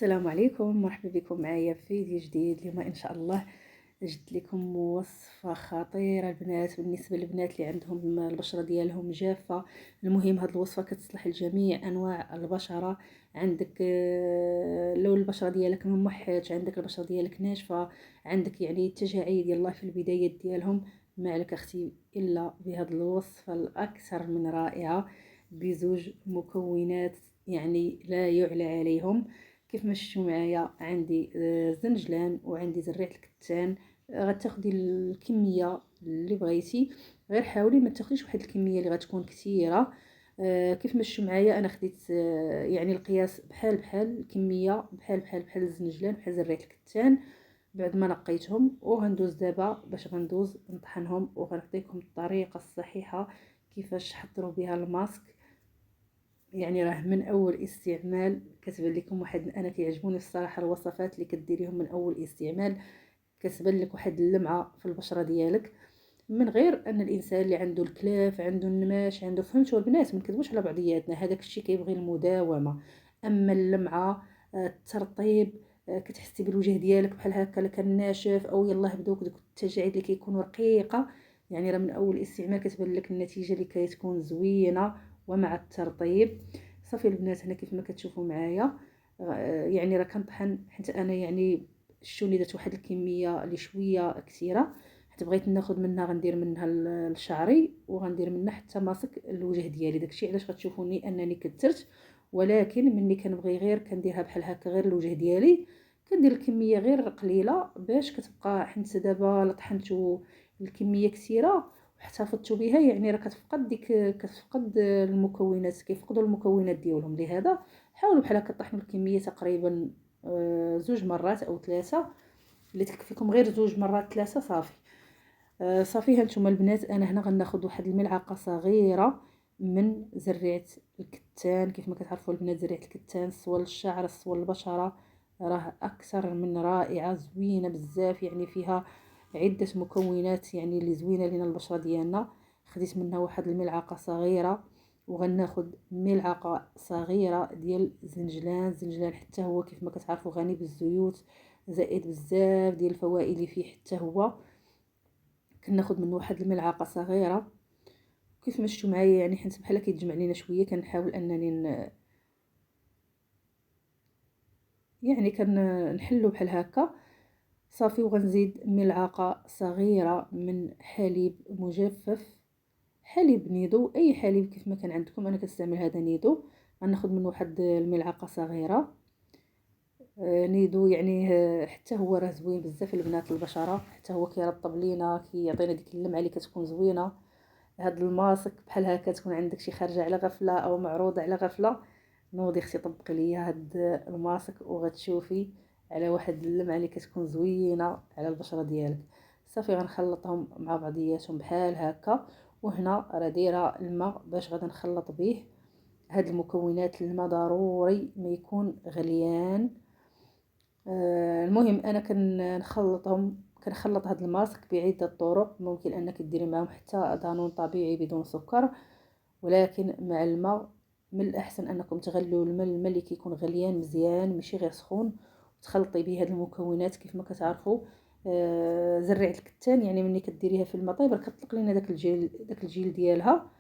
السلام عليكم، مرحبا بكم معايا في فيديو جديد. اليوم ان شاء الله جبت لكم وصفه خطيره البنات بالنسبه للبنات اللي عندهم البشره ديالهم جافه. المهم هاد الوصفه كتصلح لجميع انواع البشره. عندك لو البشره ديالك ممحج، عندك البشره ديالك ناشفه، عندك يعني التجاعيد يلا في البدايات ديالهم، ما عليك اختي الا بهاد الوصفه الاكثر من رائعه بزوج مكونات يعني لا يعلى عليهم. كيف ما شفتوا معايا عندي زنجلان وعندي زريعه الكتان. غتاخدي الكميه اللي بغيتي، غير حاولي ما تاخديش واحد الكميه اللي غتكون كثيره. كيف ما شفتوا معايا انا خديت يعني القياس بحال الكميه بحال الزنجلان بحال زريعه الكتان. بعد ما نقيتهم وغندوز دابا باش غندوز نطحنهم وغنعطيكم الطريقه الصحيحه كيفاش تحضروا بها الماسك. يعني راه من اول استعمال كتبان لكم واحد، انا كيعجبوني الصراحه الوصفات اللي كديريهم من اول استعمال، كتبان لك واحد اللمعه في البشره ديالك، من غير ان الانسان اللي عنده الكلاف عنده النماش عنده، فهمتوا البنات؟ ما نكذبوش على بعضياتنا، هذاك الشيء كيبغي المداومه. اما اللمعه الترطيب، كتحسي بالوجه ديالك بحال هكا لا كان ناشف او يلاه بدوك دوك التجاعيد اللي كيكونوا رقيقه، يعني راه من اول استعمال كتبان لك النتيجه اللي كتكون زوينه ومع الترطيب. صافي البنات هنا كيف ما كتشوفوا معايا يعني راه كنطحن، حيت انا يعني شوني درت واحد الكميه اللي شويه كثيره، حيت بغيت ناخذ منها غندير منها لشعري وغندير منها حتى ماسك الوجه ديالي. داكشي علاش غتشوفوني انني كثرت، ولكن ملي كنبغي غير كنديرها بحال هكا غير الوجه ديالي كندير الكميه غير قليله باش كتبقى، حيت دابا لا طحنتو الكميه كثيره واحتفظتوا بها يعني راه كتفقد كتفقد المكونات، كيفقدوا المكونات ديالهم. لهذا حاولوا بحال هكا طحنوا الكميه تقريبا زوج مرات او ثلاثه، اللي تكفيكم غير زوج مرات ثلاثه صافي. صافي هانتوما البنات انا هنا غناخذ واحد الملعقه صغيره من زريعه الكتان. كيف ما كتعرفوا البنات زريعه الكتان سوا للشعر سوا للبشره راه اكثر من رائعه، زوينه بزاف، يعني فيها عده مكونات يعني اللي زوينه لينا البشره ديالنا. خديت منها واحد الملعقه صغيره، وغناخذ ملعقه صغيره ديال الزنجلان حتى هو كيف ما كتعرفوا غني بالزيوت، زائد بزاف ديال الفوائد اللي فيه حتى هو. كناخذ منه واحد الملعقه صغيره كيف ما شفتوا معايا، يعني حيت بحال كيتجمع لينا شويه كنحاول انني يعني كنحلو بحال هكا. صافي وغنزيد ملعقه صغيره من حليب مجفف، حليب نيدو، اي حليب كيف ما كان عندكم، انا كنستعمل هذا نيدو. غناخذ منه واحد الملعقه صغيره نيدو، يعني حتى هو راه زوين بزاف البنات البشره، حتى هو كيرطب لينا كيعطينا ديك اللمعه اللي كتكون زوينه. هاد الماسك بحال هكا تكون عندك شي خارجه على غفله او معروضه على غفله، نوضي اختي طبقي ليا هاد الماسك وغتشوفي على واحد اللمعه اللي كتكون زوينه على البشره ديالك. صافي غنخلطهم مع بعضياتهم بحال هكا، وهنا راه دايره الماء باش غادي نخلط به هاد المكونات. الماء ضروري ما يكون غليان. المهم انا كنخلط هاد الماسك بعده طرق، ممكن انك ديري معاهم حتى دانون طبيعي بدون سكر، ولكن مع الماء من الاحسن انكم تغلوا الماء اللي كيكون غليان مزيان ماشي غير سخون، وتخلطي به هاد المكونات. كيف ما كتعرفوا زريعه الكتان يعني ملي كديريها في الماء طيب كتطلق لنا داك الجيل ديالها.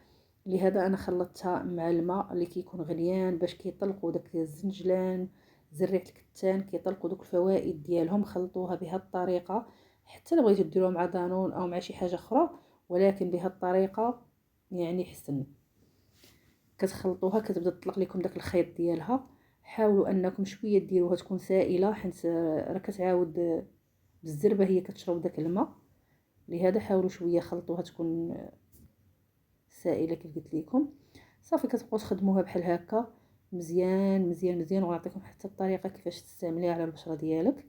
لهذا انا خلطتها مع الماء اللي كيكون غليان باش كيطلقوا داك الزنجلان زريعه الكتان، كيطلقوا دوك الفوائد ديالهم. خلطوها بهذه الطريقه، حتى لو بغيتو ديروها مع دانون او مع شي حاجه اخرى، ولكن بهذه الطريقه يعني حسن. كتخلطوها كتبدا تطلق لكم داك الخيط ديالها. حاولوا انكم شويه ديروها تكون سائله، حيت راه كتعاود بالزربه هي كتشرب داك الماء. لهذا حاولوا شويه خلطوها تكون سائله كيف قلت لكم. صافي كتبقاو تخدموها بحال هكا مزيان مزيان مزيان، وغنعطيكم حتى الطريقه كيفاش تستعمليها على البشره ديالك.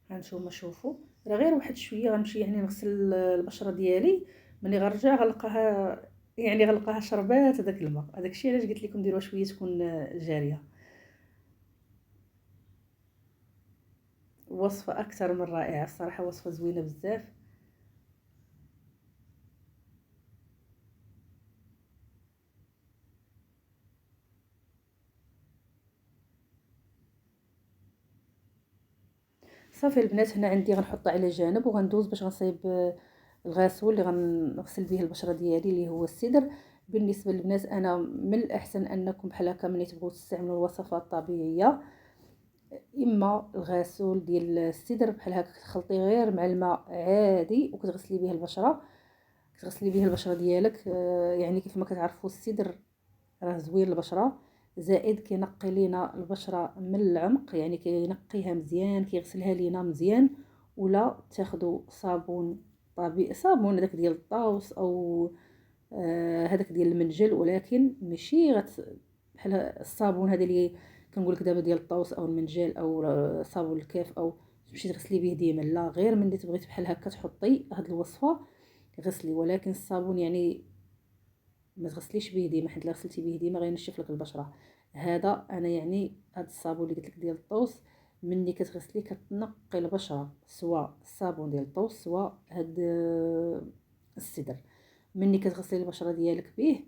هانتوما شوفوا راه غير واحد شويه غنمشي يعني نغسل البشره ديالي، ملي غنرجع غنلقاها يعني غنلقاها شربات هذاك الماء. هذاك الشيء علاش قلت لكم ديروها شويه تكون جاريه. وصفه اكثر من رائعه الصراحه، وصفه زوينه بزاف. صافي البنات، هنا عندي غنحطها على جانب وغندوز باش غنصايب الغسول اللي غنغسل به البشره ديالي اللي هو السدر. بالنسبه للبنات انا من الاحسن انكم بحال هكا ملي تبغوا تستعملوا الوصفات الطبيعيه، اما الغسول ديال السدر بحال هكا كتخلطي غير مع الماء عادي وكتغسلي به البشره، كتغسلي به البشره ديالك. يعني كيف ما كتعرفوا السدر راه زوين للبشره، زائد كينقي لينا البشره من العمق، يعني كينقيها مزيان، كيغسلها لينا مزيان. ولا تاخذوا صابون طبيعي، صابون هذاك ديال الطاوس او هذاك ديال المنجل، ولكن ماشي بحال الصابون هذا اللي كنقول لك دابا ديال الطاوس او المنجل او صابون الكاف او تمشي تغسلي به ديما، لا غير ملي تبغي بحال هكا تحطي هاد الوصفه غسلي. ولكن الصابون يعني ما تغسليش به ديما، حيت الا غسلتي به ديما غينشف لك البشره. هذا انا يعني هاد الصابون اللي قلت لك ديال الطوس، مني كتغسلي كتنقي البشره، سواء الصابون ديال الطوس سواء هاد السدر. مني كتغسلي البشره ديالك به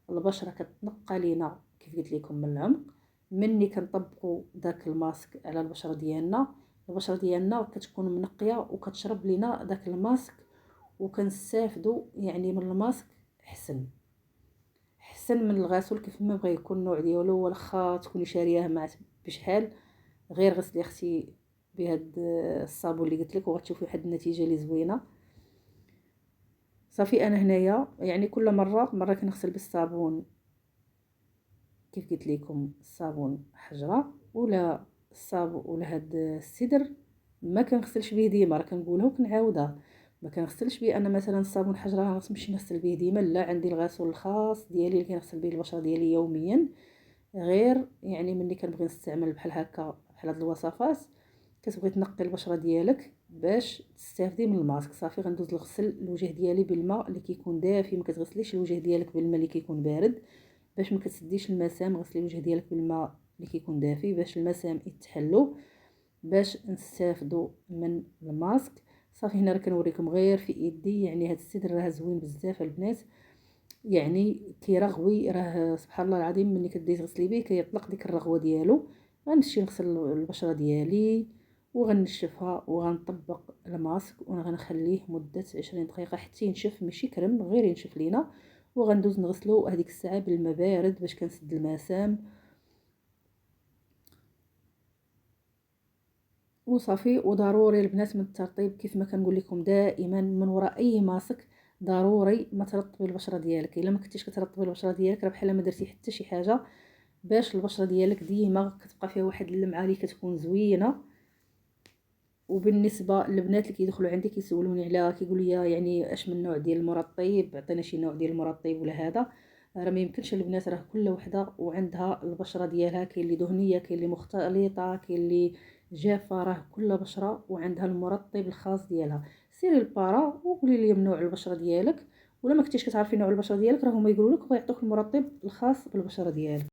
البشره كتنقى لينا كيف قلت لكم من العمق. مني كنطبقوا داك الماسك على البشره ديالنا، البشره ديالنا كتكون منقيه وكتشرب لينا داك الماسك، وكنستافدوا يعني من الماسك احسن من الغسول كيف ما بغى يكون النوع ديالو. واخا تكوني شارياه مع بشحال، غير غسلي اختي بهاد الصابون اللي قلت لك وغتشوفي واحد النتيجه اللي زوينه. صافي انا هنايا يعني كل مره كنغسل بالصابون كيف قلت لكم، الصابون حجره ولا الصابون ولا هاد السدر. ما كنغسلش به ديما، راه كنقولها وكنعاودها، ما كنغسلش به انا مثلا الصابون حجره نمشي نغسل به ديما، لا عندي الغسول الخاص ديالي اللي كنغسل به البشره ديالي يوميا. غير يعني ملي كنبغي نستعمل بحال هكا بحال هاد الوصفات، كتبغي تنقي البشره ديالك باش تستافدي من الماسك، صافي غندوز نغسل الوجه ديالي بالماء اللي كيكون دافي. ما كتغسليش الوجه ديالك بالماء اللي كيكون بارد باش ما كتسديش المسام، غسلي الوجه ديالك بالماء اللي كيكون دافي باش المسام يتحلوا، باش نستافدوا من الماسك. صافي هنا راه كنوريكم غير في يدي، يعني هاد السدر راه زوين بزاف البنات، يعني كيرغوي، راه سبحان الله العظيم ملي كدي تغسلي به كيطلق ديك الرغوه ديالو. غنمشي نغسل البشره ديالي وغنشفها وغنطبق الماسك وغنخليه مده 20 دقيقه حتى ينشف، ماشي كرم غير ينشف لينا. وغندوز نغسلو هذيك الساعه بالماء بارد باش كنسد المسام وصافي. وضروري البنات من الترطيب كيف ما كنقول لكم دائما من وراء اي ماسك، ضروري ما ترطبي البشره ديالك. الا ما كنتيش كترطبي البشره ديالك راه بحال ما درتي حتى شي حاجه، باش البشره ديالك ديما كتبقى فيها واحد اللمعه اللي كتكون زوينه. وبالنسبه للبنات اللي كيدخلوا عندي كيسولوني على كيقولوا لي يعني اش من نوع ديال المرطب، عطينا شي نوع ديال المرطب ولا هذا. راه ما يمكنش البنات، راه كل وحده وعندها البشره ديالها، كاين اللي دهنيه كاين اللي مختلطه كاين اللي جافه، راه كل بشره وعندها المرطب الخاص ديالها. سيري للبارا وقولي لي من نوع البشره ديالك، ولا ما كنتيش كتعرفي نوع البشره ديالك راه هما يقولوا لك ويعطوك المرطب الخاص بالبشره ديالك.